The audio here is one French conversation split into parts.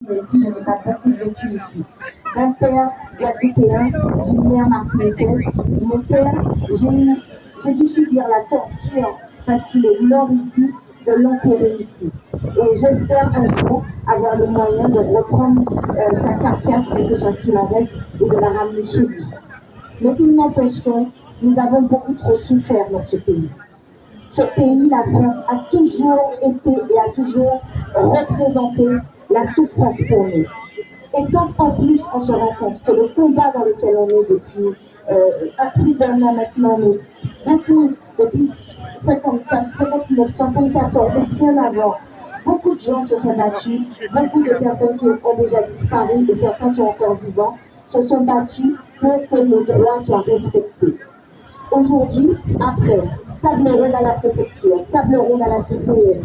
mais ici, je n'ai pas beaucoup vécu ici. D'un père guadeloupéen, d'une mère martiniquaise. Mon père, j'ai dû subir la torture parce qu'il est mort ici, de l'enterrer ici. Et j'espère un jour avoir le moyen de reprendre sa carcasse, quelque chose qu'il en reste, et de la ramener chez lui. Mais il n'empêche que nous avons beaucoup trop souffert dans ce pays. Ce pays, la France, a toujours été et a toujours représenté la souffrance pour nous. Et quand en plus on se rend compte que le combat dans lequel on est depuis plus d'un an maintenant, mais beaucoup, depuis 59, 74 et bien avant, beaucoup de gens se sont battus, beaucoup de personnes qui ont déjà disparu et certains sont encore vivants, se sont battus pour que nos droits soient respectés. Aujourd'hui, après, table ronde à la préfecture, table ronde à la CTL,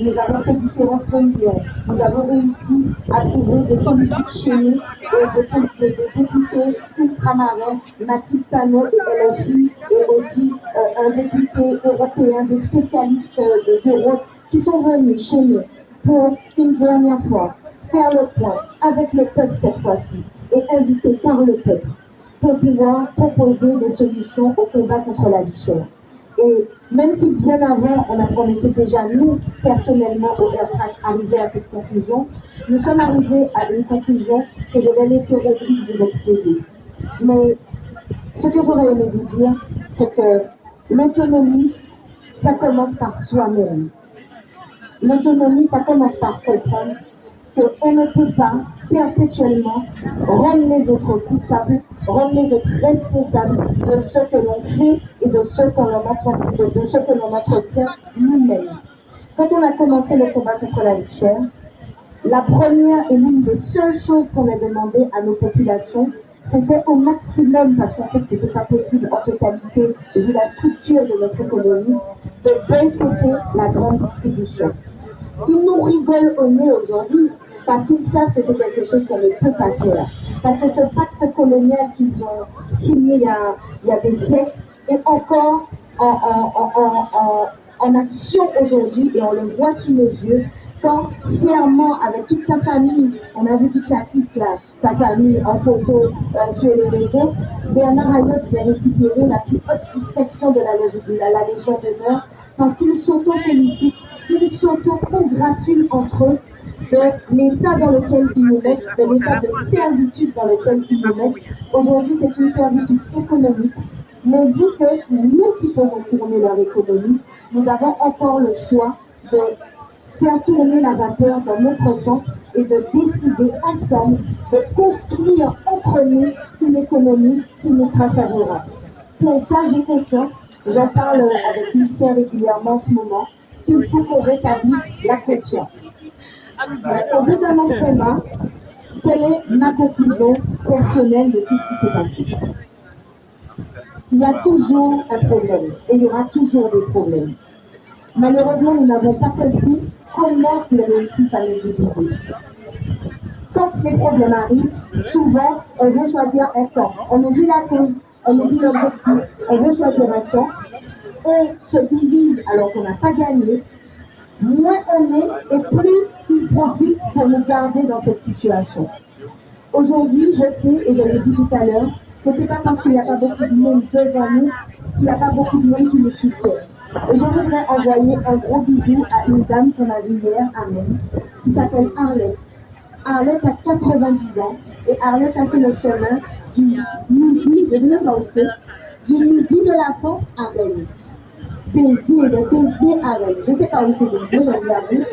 nous avons fait différentes réunions, nous avons réussi à trouver des politiques chez nous et des députés ultramarins, Mathilde Panot et LFI, et aussi un député européen, des spécialistes d'Europe qui sont venus chez nous pour une dernière fois faire le point avec le peuple cette fois-ci et invités par le peuple pour pouvoir proposer des solutions au combat contre la vie chère. Et même si bien avant, on était déjà, nous, personnellement, au RPRAC, arrivés à cette conclusion, nous sommes arrivés à une conclusion que je vais laisser Rodrigue vous exposer. Mais ce que j'aurais aimé vous dire, c'est que l'autonomie, ça commence par soi-même. L'autonomie, ça commence par comprendre qu'on ne peut pas perpétuellement rendre les autres coupables, rendre les autres responsables de ce que l'on fait et de ce que l'on entretient nous-mêmes. Quand on a commencé le combat contre la vie chère, la première et l'une des seules choses qu'on a demandé à nos populations, c'était au maximum, parce qu'on sait que ce n'était pas possible en totalité, vu la structure de notre économie, de boycotter la grande distribution. Ils nous rigolent au nez aujourd'hui parce qu'ils savent que c'est quelque chose qu'on ne peut pas faire. Parce que ce pacte colonial qu'ils ont signé il y a des siècles est encore en action aujourd'hui et on le voit sous nos yeux quand fièrement avec toute sa famille, on a vu toute sa clique là, sa famille en photo sur les réseaux, Bernard Ayotte vient récupérer la plus haute distinction de la Légion d'honneur parce qu'il s'auto-félicite, ils s'auto-congratulent entre eux de l'état dans lequel ils nous mettent, de l'état de servitude dans lequel ils nous mettent. Aujourd'hui, c'est une servitude économique, mais vu que c'est nous qui faisons tourner leur économie, nous avons encore le choix de faire tourner la vapeur dans notre sens et de décider ensemble de construire entre nous une économie qui nous sera favorable. Pour ça, j'ai conscience, j'en parle avec Lucien régulièrement en ce moment, qu'il faut qu'on rétablisse la confiance. Au bout d'un an de combat, quelle est ma conclusion personnelle de tout ce qui s'est passé? Il y a toujours un problème et il y aura toujours des problèmes. Malheureusement, nous n'avons pas compris comment ils réussissent à nous diviser. Quand les problèmes arrivent, souvent, on veut choisir un camp. On oublie la cause, on oublie l'objectif, on veut choisir un camp. On se divise alors qu'on n'a pas gagné. Moins on est et plus ils profitent pour nous garder dans cette situation. Aujourd'hui, je sais, et je l'ai dit tout à l'heure, que ce n'est pas parce qu'il n'y a pas beaucoup de monde devant nous qu'il n'y a pas beaucoup de monde qui nous soutient. Et je voudrais envoyer un gros bisou à une dame qu'on a vue hier à Rennes, qui s'appelle Arlette. Arlette a 90 ans et Arlette a fait le chemin du midi, je ne sais même pas où c'est, du midi de la France à Rennes. Béziers, de Béziers à Rennes. Je ne sais pas où c'est Béziers, je vous l'avoue.